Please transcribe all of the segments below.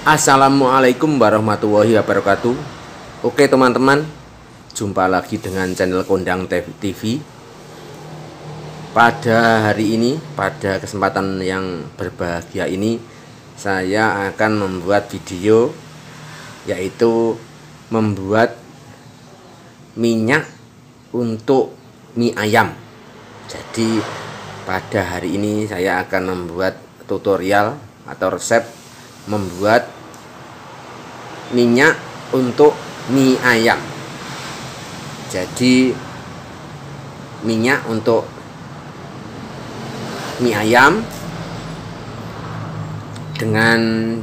Assalamualaikum warahmatullahi wabarakatuh. Oke teman-teman, jumpa lagi dengan channel Kondang TV. Pada hari ini, pada kesempatan yang berbahagia ini, saya akan membuat video, yaitu membuat minyak untuk mie ayam. Jadi pada hari ini saya akan membuat tutorial atau resep membuat minyak untuk mie ayam. Jadi minyak untuk mie ayam dengan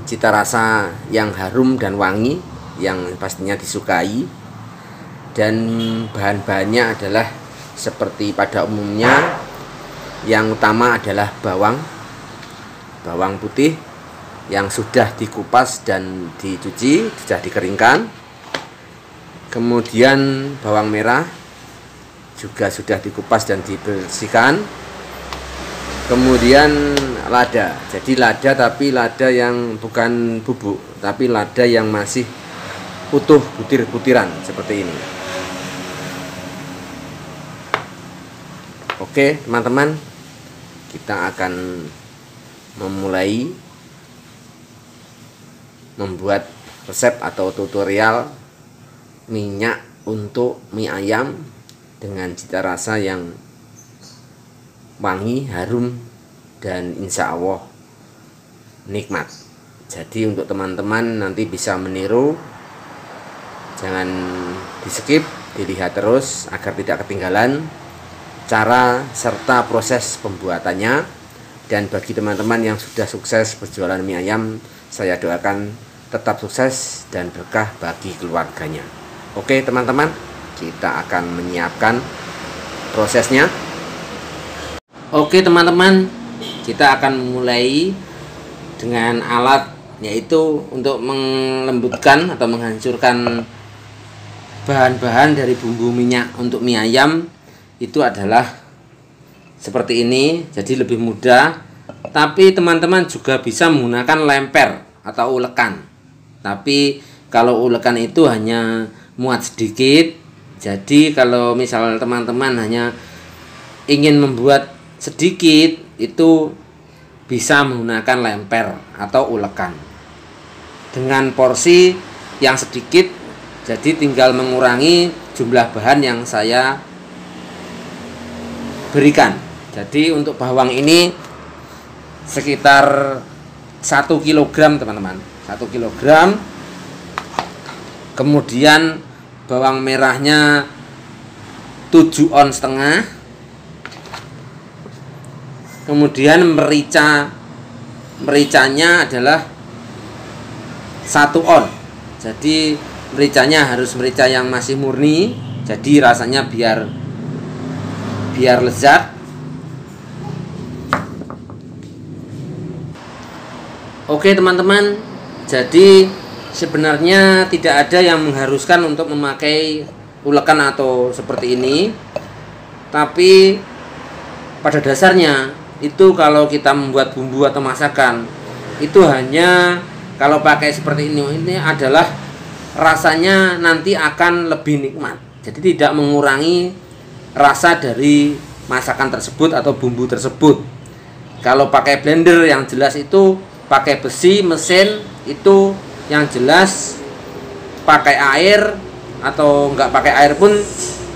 cita rasa yang harum dan wangi yang pastinya disukai, dan bahan-bahannya adalah seperti pada umumnya. Yang utama adalah bawang putih yang sudah dikupas dan dicuci, sudah dikeringkan. Kemudian bawang merah juga sudah dikupas dan dibersihkan. Kemudian lada. Jadi lada, tapi lada yang bukan bubuk, tapi lada yang masih utuh, butir-butiran seperti ini. Oke teman-teman, kita akan memulai membuat resep atau tutorial minyak untuk mie ayam dengan cita rasa yang wangi, harum, dan insya Allah nikmat. Jadi untuk teman-teman nanti bisa meniru, jangan di skip, dilihat terus agar tidak ketinggalan cara serta proses pembuatannya. Dan bagi teman-teman yang sudah sukses berjualan mie ayam, saya doakan tetap sukses dan berkah bagi keluarganya. Oke teman-teman, kita akan menyiapkan prosesnya. Oke teman-teman, kita akan mulai dengan alat, yaitu untuk melembutkan atau menghancurkan bahan-bahan dari bumbu minyak untuk mie ayam. Itu adalah seperti ini, jadi lebih mudah. Tapi teman-teman juga bisa menggunakan lemper atau ulekan. Tapi kalau ulekan itu hanya muat sedikit. Jadi kalau misal teman-teman hanya ingin membuat sedikit, itu bisa menggunakan lemper atau ulekan dengan porsi yang sedikit. Jadi tinggal mengurangi jumlah bahan yang saya berikan. Jadi untuk bawang ini sekitar 1 kg teman-teman, 1 kg. Kemudian bawang merahnya 7,5 ons. Kemudian mericanya adalah 1 on. Jadi mericanya harus merica yang masih murni, jadi rasanya biar lezat. Oke teman-teman, jadi sebenarnya tidak ada yang mengharuskan untuk memakai ulekan atau seperti ini. Tapi pada dasarnya itu kalau kita membuat bumbu atau masakan, itu hanya kalau pakai seperti ini adalah rasanya nanti akan lebih nikmat. Jadi tidak mengurangi rasa dari masakan tersebut atau bumbu tersebut. Kalau pakai blender yang jelas itu pakai besi, mesin, itu yang jelas pakai air atau enggak pakai air pun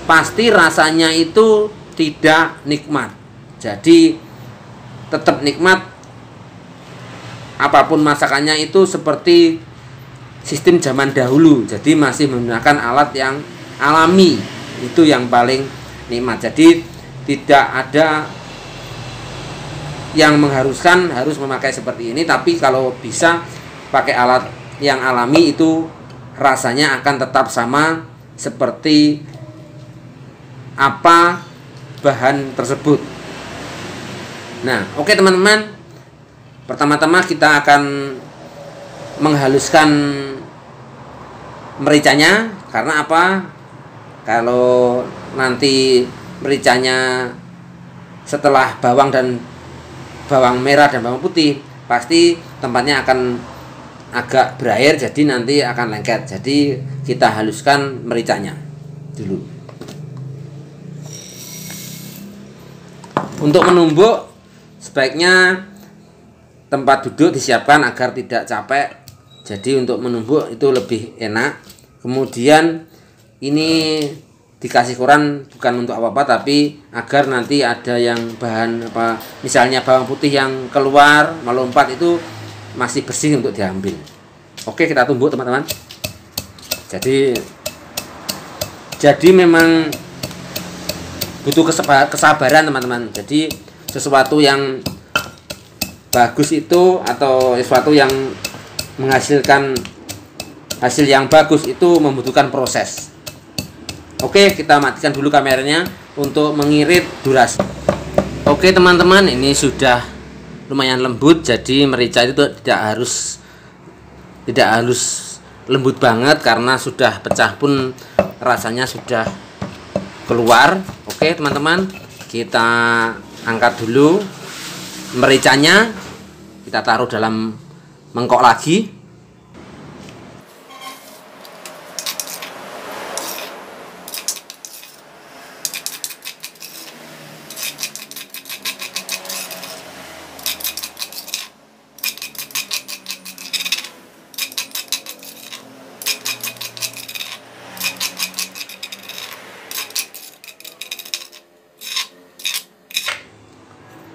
pasti rasanya itu tidak nikmat. Jadi tetap nikmat apapun masakannya itu seperti sistem zaman dahulu. Jadi masih menggunakan alat yang alami, itu yang paling nikmat. Jadi tidak ada yang mengharuskan harus memakai seperti ini. Tapi kalau bisa pakai alat yang alami, itu rasanya akan tetap sama seperti apa bahan tersebut. Nah oke teman-teman, pertama-tama kita akan menghaluskan mericanya. Karena apa? Kalau nanti mericanya setelah bawang merah dan bawang putih, pasti tempatnya akan agak berair, jadi nanti akan lengket. Jadi kita haluskan mericanya dulu. Untuk menumbuk sebaiknya tempat duduk disiapkan agar tidak capek. Jadi untuk menumbuk itu lebih enak. Kemudian ini dikasih koran bukan untuk apa-apa, tapi agar nanti ada yang bahan apa, misalnya bawang putih yang keluar melompat itu masih bersih untuk diambil. Oke, kita tumbuk teman-teman. Jadi memang butuh kesabaran teman-teman. Jadi sesuatu yang bagus itu atau sesuatu yang menghasilkan hasil yang bagus itu membutuhkan proses. Oke, kita matikan dulu kameranya untuk mengirit durasi. Oke teman-teman, ini sudah lumayan lembut. Jadi merica itu tidak harus lembut banget, karena sudah pecah pun rasanya sudah keluar. Oke teman-teman, kita angkat dulu mericanya, kita taruh dalam mangkok lagi.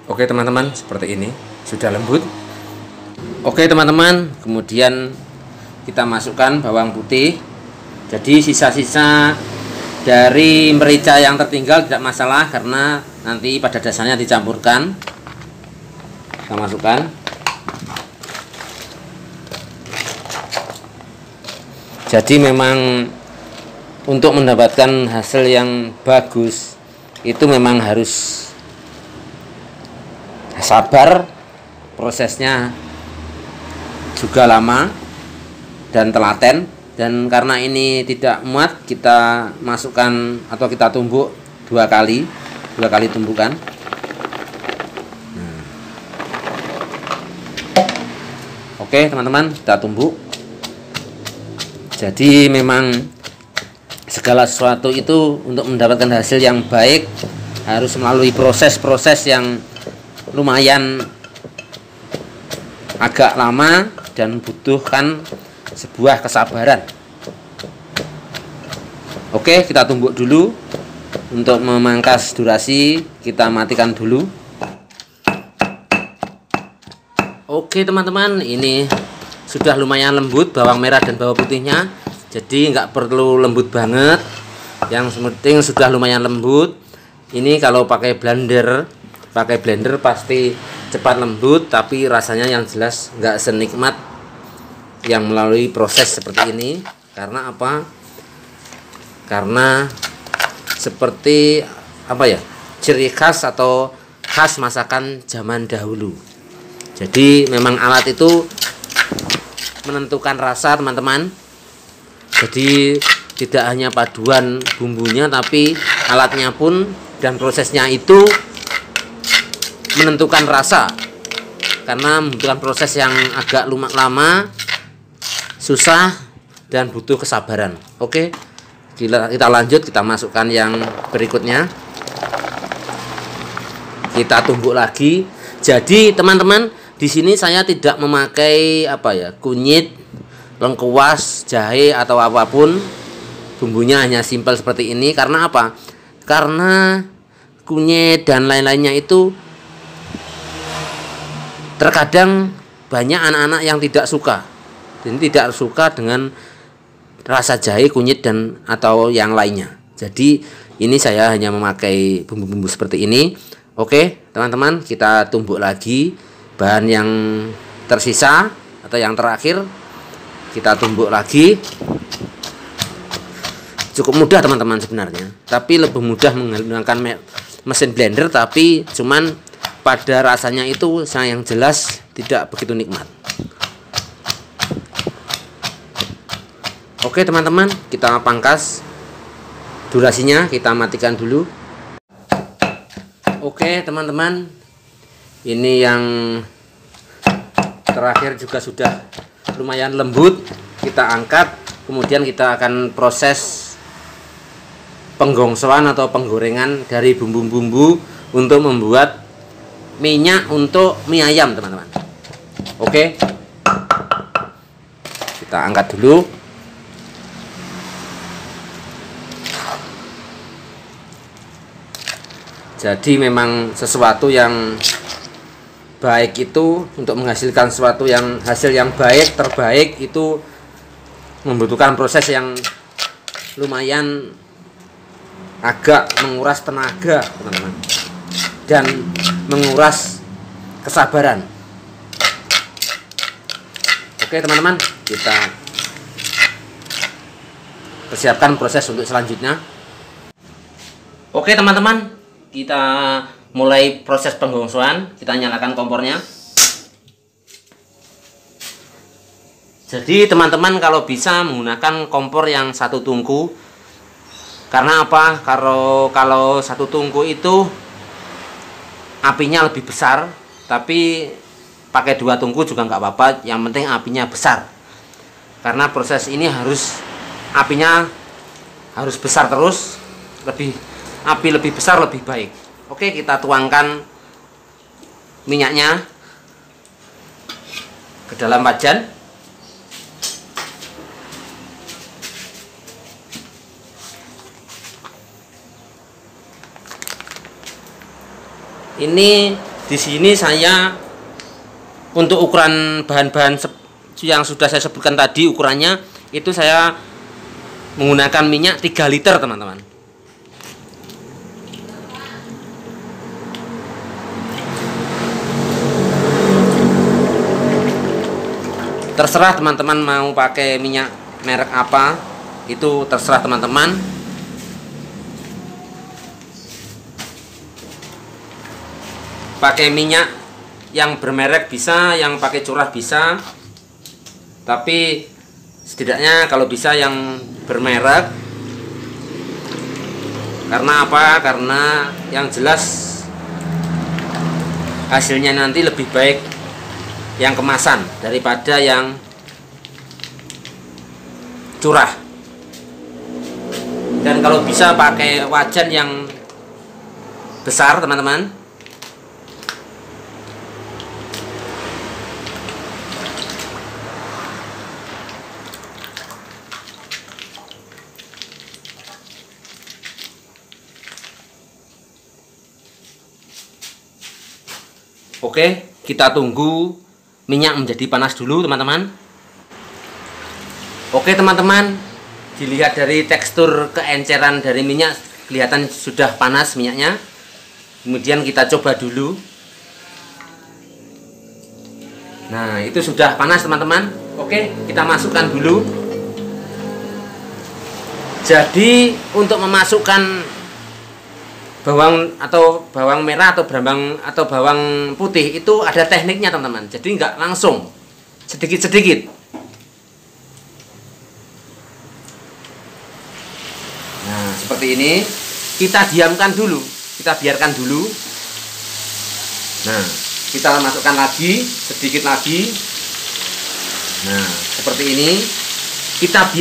Oke teman-teman, seperti ini sudah lembut. Oke teman-teman, kemudian kita masukkan bawang putih. Jadi sisa-sisa dari merica yang tertinggal tidak masalah, karena nanti pada dasarnya dicampurkan. Kita masukkan. Jadi memang untuk mendapatkan hasil yang bagus itu memang harus sabar, prosesnya juga lama dan telaten. Dan karena ini tidak muat, kita masukkan atau kita tumbuk dua kali tumbukan. Oke teman-teman, kita tumbuk. Jadi memang segala sesuatu itu untuk mendapatkan hasil yang baik harus melalui proses-proses yang lumayan agak lama dan butuhkan sebuah kesabaran. Oke, kita tumbuk dulu. Untuk memangkas durasi, kita matikan dulu. Oke teman-teman, ini sudah lumayan lembut bawang merah dan bawang putihnya. Jadi nggak perlu lembut banget, yang penting sudah lumayan lembut. Ini kalau pakai blender pasti cepat lembut, tapi rasanya yang jelas nggak senikmat yang melalui proses seperti ini. Karena apa? Karena seperti apa ya, ciri khas atau khas masakan zaman dahulu. Jadi memang alat itu menentukan rasa teman-teman. Jadi tidak hanya paduan bumbunya, tapi alatnya pun dan prosesnya itu menentukan rasa, karena membutuhkan proses yang agak lama, susah, dan butuh kesabaran. Oke, kita lanjut, kita masukkan yang berikutnya, kita tumbuk lagi. Jadi teman-teman, di sini saya tidak memakai kunyit, lengkuas, jahe atau apapun. Bumbunya hanya simpel seperti ini. Karena apa? Karena kunyit dan lain-lainnya itu terkadang banyak anak-anak yang tidak suka. Jadi tidak suka dengan rasa jahe, kunyit, dan atau yang lainnya. Jadi ini saya hanya memakai bumbu-bumbu seperti ini. Oke teman-teman, kita tumbuk lagi bahan yang tersisa atau yang terakhir. Kita tumbuk lagi. Cukup mudah teman-teman sebenarnya, tapi lebih mudah menggunakan mesin blender, tapi cuman pada rasanya itu yang jelas tidak begitu nikmat. Oke teman-teman, kita pangkas durasinya, kita matikan dulu. Oke teman-teman, ini yang terakhir juga sudah lumayan lembut, kita angkat, kemudian kita akan proses penggongsoan atau penggorengan dari bumbu-bumbu untuk membuat minyak untuk mie ayam, teman-teman. Oke, kita angkat dulu. Jadi memang sesuatu yang baik itu, untuk menghasilkan sesuatu yang hasil yang baik, terbaik itu membutuhkan proses yang lumayan agak menguras tenaga, teman-teman, dan menguras kesabaran. Oke, teman-teman, kita persiapkan proses untuk selanjutnya. Oke, teman-teman, kita mulai proses penggongsoan. Kita nyalakan kompornya. Jadi teman-teman kalau bisa menggunakan kompor yang satu tungku. Karena apa? Kalau satu tungku itu apinya lebih besar, tapi pakai dua tungku juga nggak apa-apa. Yang penting apinya besar. Karena proses ini apinya harus besar terus, api lebih besar lebih baik. Oke, kita tuangkan minyaknya ke dalam wajan. Ini di sini saya untuk ukuran bahan-bahan yang sudah saya sebutkan tadi, ukurannya itu saya menggunakan minyak 3 liter, teman-teman. Terserah teman-teman mau pakai minyak merek apa, itu terserah teman-teman. Pakai minyak yang bermerek bisa, yang pakai curah bisa, tapi setidaknya kalau bisa yang bermerek. Karena apa? Karena yang jelas hasilnya nanti lebih baik yang kemasan daripada yang curah. Dan kalau bisa pakai wajan yang besar, teman-teman. Oke, kita tunggu minyak menjadi panas dulu, teman-teman. Oke, teman-teman, dilihat dari tekstur keenceran dari minyak, kelihatan sudah panas minyaknya. Kemudian kita coba dulu. Nah, itu sudah panas, teman-teman. Oke, kita masukkan dulu. Jadi untuk memasukkan bawang merah atau bawang putih itu ada tekniknya, teman-teman. Jadi nggak langsung, sedikit-sedikit. Nah, seperti ini. Kita diamkan dulu, kita biarkan dulu. Nah, kita masukkan lagi, sedikit lagi. Nah, seperti ini. Kita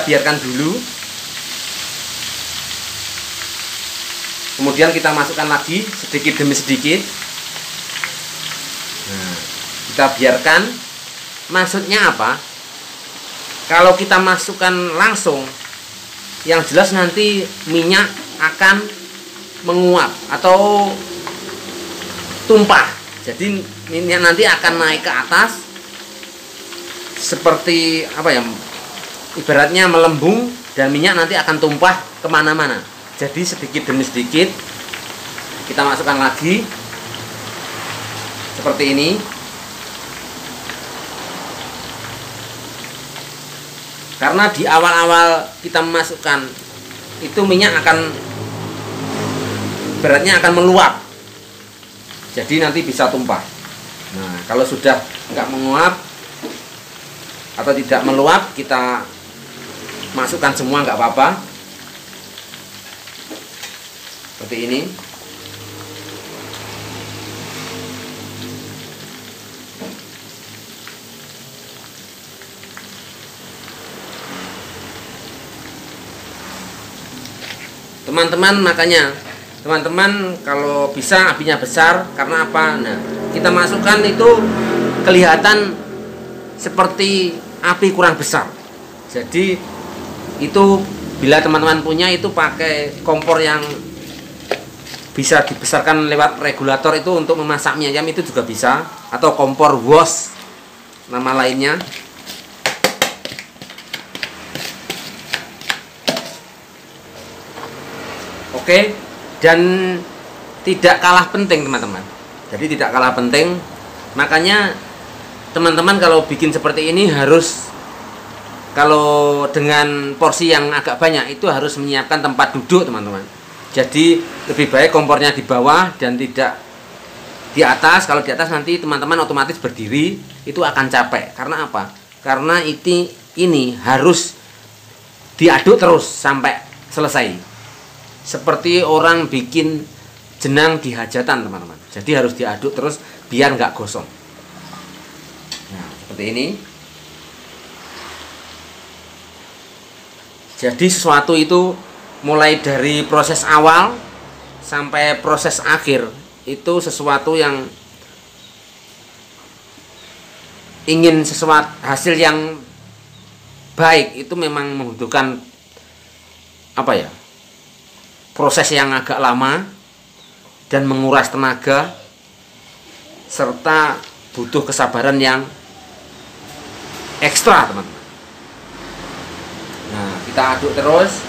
biarkan dulu. Kemudian kita masukkan lagi sedikit demi sedikit. Nah, kita biarkan. Maksudnya apa? Kalau kita masukkan langsung, yang jelas nanti minyak akan menguap atau tumpah. Jadi minyak nanti akan naik ke atas seperti apa ya? Ibaratnya melembung, dan minyak nanti akan tumpah kemana-mana. Jadi sedikit demi sedikit kita masukkan lagi seperti ini. Karena di awal-awal kita memasukkan itu minyak beratnya akan meluap. Jadi nanti bisa tumpah. Nah, kalau sudah nggak menguap atau tidak meluap, kita masukkan semua, nggak apa-apa. Seperti ini. teman-teman. Makanya teman-teman kalau bisa apinya besar, karena apa? Nah, kita masukkan itu kelihatan seperti api kurang besar. Jadi itu bila teman-teman punya itu pakai kompor yang bisa dibesarkan lewat regulator itu untuk memasak mie ayam itu juga bisa, atau kompor WOS nama lainnya. Oke, dan tidak kalah penting teman-teman. Jadi tidak kalah penting, makanya teman-teman kalau bikin seperti ini harus, kalau dengan porsi yang agak banyak itu harus menyiapkan tempat duduk teman-teman. Jadi lebih baik kompornya di bawah dan tidak di atas. Kalau di atas nanti teman-teman otomatis berdiri, itu akan capek. Karena apa? Karena ini harus diaduk terus sampai selesai. Seperti orang bikin jenang di hajatan teman-teman. Jadi harus diaduk terus biar nggak gosong. Nah, seperti ini. Jadi sesuatu itu mulai dari proses awal sampai proses akhir itu sesuatu yang ingin sesuatu hasil yang baik itu memang membutuhkan apa ya, proses yang agak lama dan menguras tenaga serta butuh kesabaran yang ekstra teman-teman. Nah, kita aduk terus,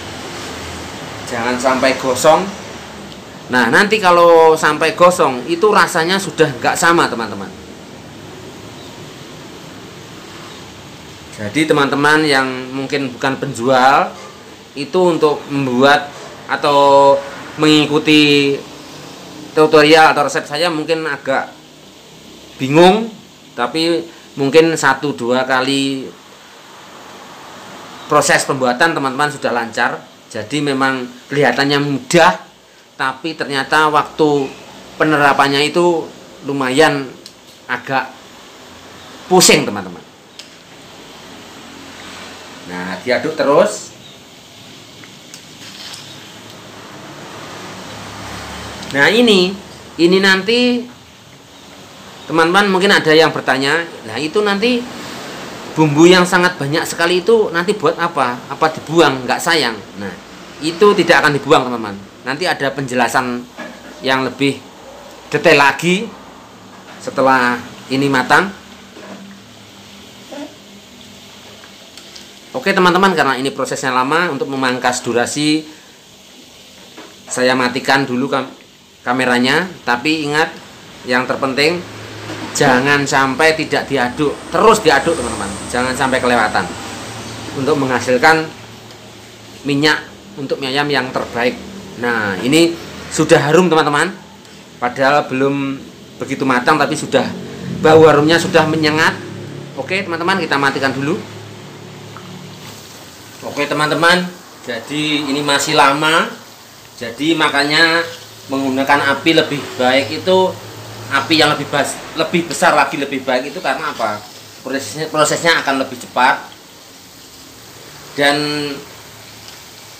jangan sampai gosong. Nah, nanti kalau sampai gosong itu rasanya sudah nggak sama teman-teman. Jadi teman-teman yang mungkin bukan penjual itu untuk membuat atau mengikuti tutorial atau resep saya mungkin agak bingung, tapi mungkin 1-2 kali proses pembuatan teman-teman sudah lancar. Jadi memang kelihatannya mudah, tapi ternyata waktu penerapannya itu lumayan agak pusing teman-teman. Nah, diaduk terus. Nah, ini nanti teman-teman mungkin ada yang bertanya, nah itu nanti bumbu yang sangat banyak sekali itu nanti buat apa? Apa dibuang? Nggak sayang? Nah, itu tidak akan dibuang teman-teman. Nanti ada penjelasan yang lebih detail lagi setelah ini matang. Oke teman-teman, karena ini prosesnya lama, untuk memangkas durasi saya matikan dulu kameranya. Tapi ingat, yang terpenting jangan sampai tidak diaduk, terus diaduk teman-teman, jangan sampai kelewatan untuk menghasilkan minyak untuk mie ayam yang terbaik. Nah, ini sudah harum teman-teman, padahal belum begitu matang tapi sudah, bau harumnya sudah menyengat. Oke teman-teman, kita matikan dulu. Oke teman-teman, jadi ini masih lama, jadi makanya menggunakan api lebih baik itu api yang lebih besar lagi lebih baik itu, karena apa? Prosesnya akan lebih cepat. Dan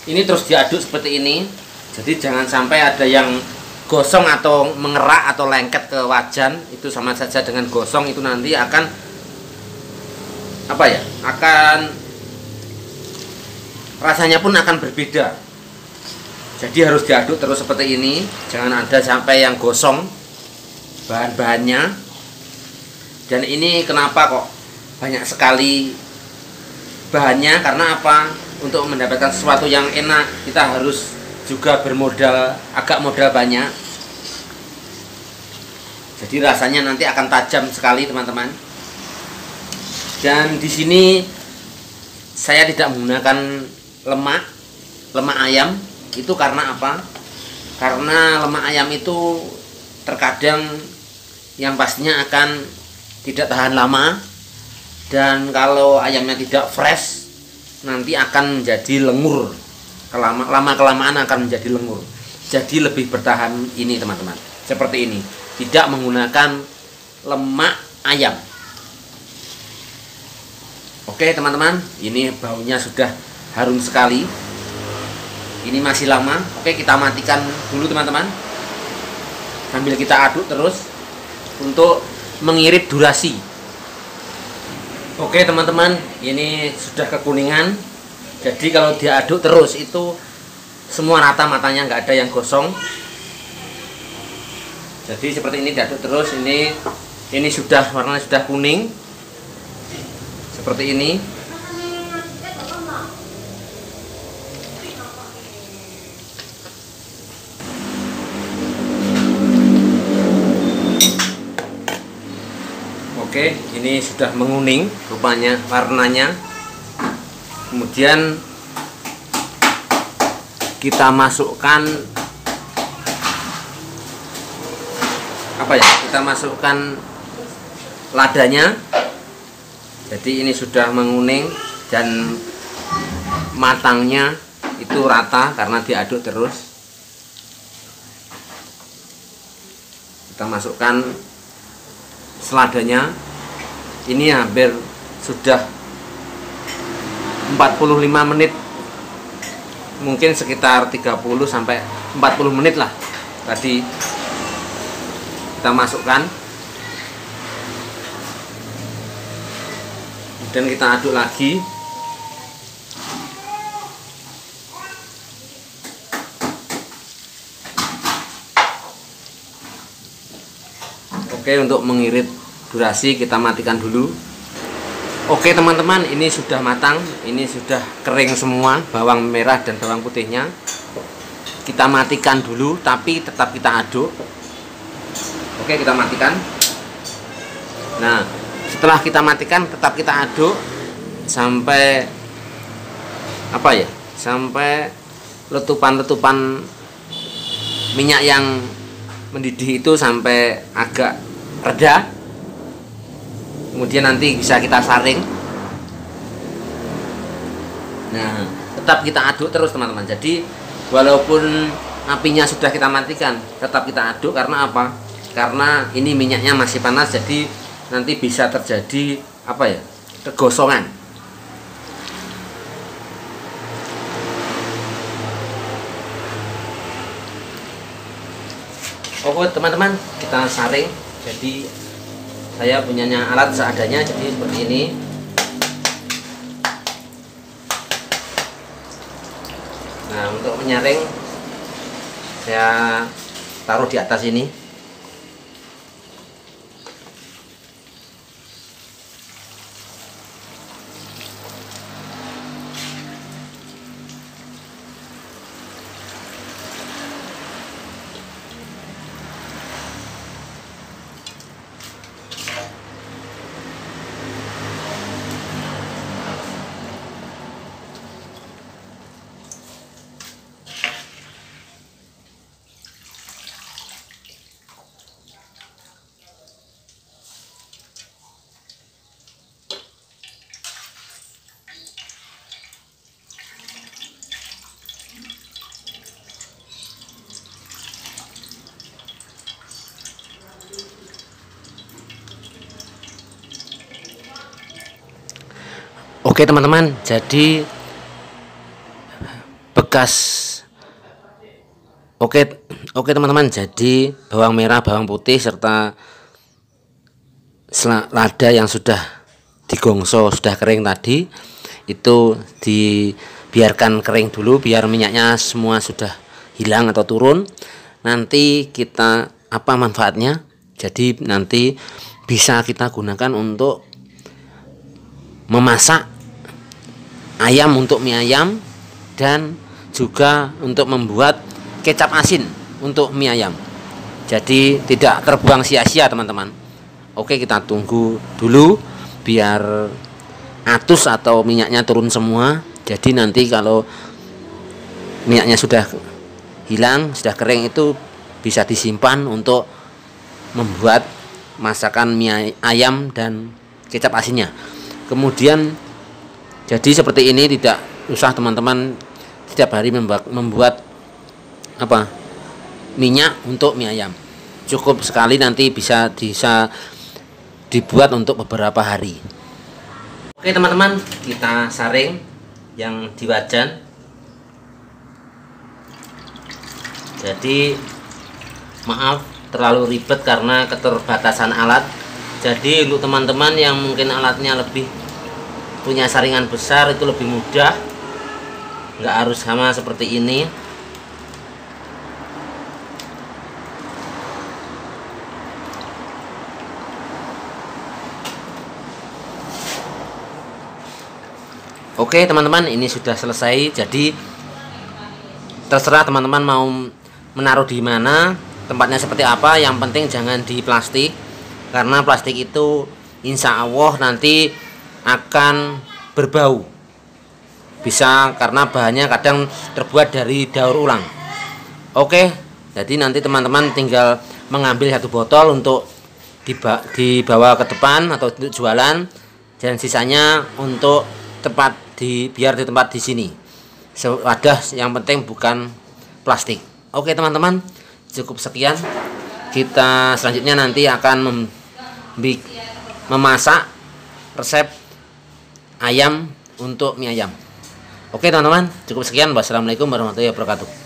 ini terus diaduk seperti ini. Jadi jangan sampai ada yang gosong atau mengerak atau lengket ke wajan. Itu sama saja dengan gosong, itu nanti akan apa ya? Rasanya pun akan berbeda. Jadi harus diaduk terus seperti ini. Jangan ada sampai yang gosong bahan-bahannya. Dan ini kenapa kok banyak sekali bahannya? Karena apa? Untuk mendapatkan sesuatu yang enak kita harus juga agak modal banyak. Jadi rasanya nanti akan tajam sekali teman-teman. Dan di sini saya tidak menggunakan lemak ayam. Itu karena apa? Karena lemak ayam itu terkadang yang pastinya akan tidak tahan lama, dan kalau ayamnya tidak fresh nanti akan menjadi lengur, lama-kelamaan akan menjadi lengur. Jadi lebih bertahan ini teman-teman, seperti ini, tidak menggunakan lemak ayam. Oke teman-teman, ini baunya sudah harum sekali. Ini masih lama. Oke, kita matikan dulu teman-teman, sambil kita aduk terus untuk mengirit durasi. Oke teman-teman, ini sudah kekuningan. Jadi kalau diaduk terus itu semua rata matanya, nggak ada yang gosong. Jadi seperti ini diaduk terus. Ini sudah warnanya sudah kuning seperti ini. Oke, ini sudah menguning rupanya warnanya. Kemudian kita masukkan apa ya? Kita masukkan ladanya. Jadi ini sudah menguning dan matangnya itu rata karena diaduk terus. Kita masukkan seladanya. Ini hampir sudah 45 menit, mungkin sekitar 30 sampai 40 menit lah tadi kita masukkan. Dan kita aduk lagi. Oke, untuk mengirit durasi kita matikan dulu. Oke teman-teman, ini sudah matang, ini sudah kering semua bawang merah dan bawang putihnya. Kita matikan dulu, tapi tetap kita aduk. Oke, kita matikan. Nah, setelah kita matikan tetap kita aduk sampai apa ya? Sampai letupan-letupan minyak yang mendidih itu sampai agak reda. Kemudian nanti bisa kita saring. Nah, tetap kita aduk terus teman-teman. Jadi walaupun apinya sudah kita matikan, tetap kita aduk. Karena apa? Karena ini minyaknya masih panas, jadi nanti bisa terjadi apa ya? Kegosongan. Oke teman-teman, kita saring. Jadi saya punyanya alat seadanya, jadi seperti ini. Nah, untuk menyaring saya taruh di atas ini. Oke teman-teman, jadi bekas oke teman-teman, jadi bawang merah, bawang putih serta lada yang sudah digongso, sudah kering tadi itu dibiarkan kering dulu biar minyaknya semua sudah hilang atau turun. Nanti kita apa manfaatnya? Jadi nanti bisa kita gunakan untuk memasak ayam, untuk mie ayam, dan juga untuk membuat kecap asin untuk mie ayam. Jadi tidak terbuang sia-sia teman-teman. Oke, kita tunggu dulu biar atus atau minyaknya turun semua. Jadi nanti kalau minyaknya sudah hilang, sudah kering, itu bisa disimpan untuk membuat masakan mie ayam dan kecap asinnya. Kemudian jadi seperti ini, tidak usah teman-teman setiap hari membuat apa minyak untuk mie ayam. Cukup sekali, nanti bisa dibuat untuk beberapa hari. Oke teman-teman, kita saring yang di wajan. Jadi maaf terlalu ribet karena keterbatasan alat. Jadi untuk teman-teman yang mungkin alatnya lebih punya saringan besar itu lebih mudah, nggak harus sama seperti ini. Oke teman-teman, ini sudah selesai. Jadi terserah teman-teman mau menaruh di mana, tempatnya seperti apa. Yang penting jangan di plastik, karena plastik itu insya Allah nanti akan berbau. Bisa karena bahannya kadang terbuat dari daur ulang. Oke, jadi nanti teman-teman tinggal mengambil satu botol untuk dibawa ke depan atau untuk jualan, dan sisanya untuk biar di tempat di sini. Wadah yang penting bukan plastik. Oke teman-teman, cukup sekian. Kita selanjutnya nanti akan memasak resep ayam untuk mie ayam. Oke teman-teman, cukup sekian. Wassalamualaikum warahmatullahi wabarakatuh.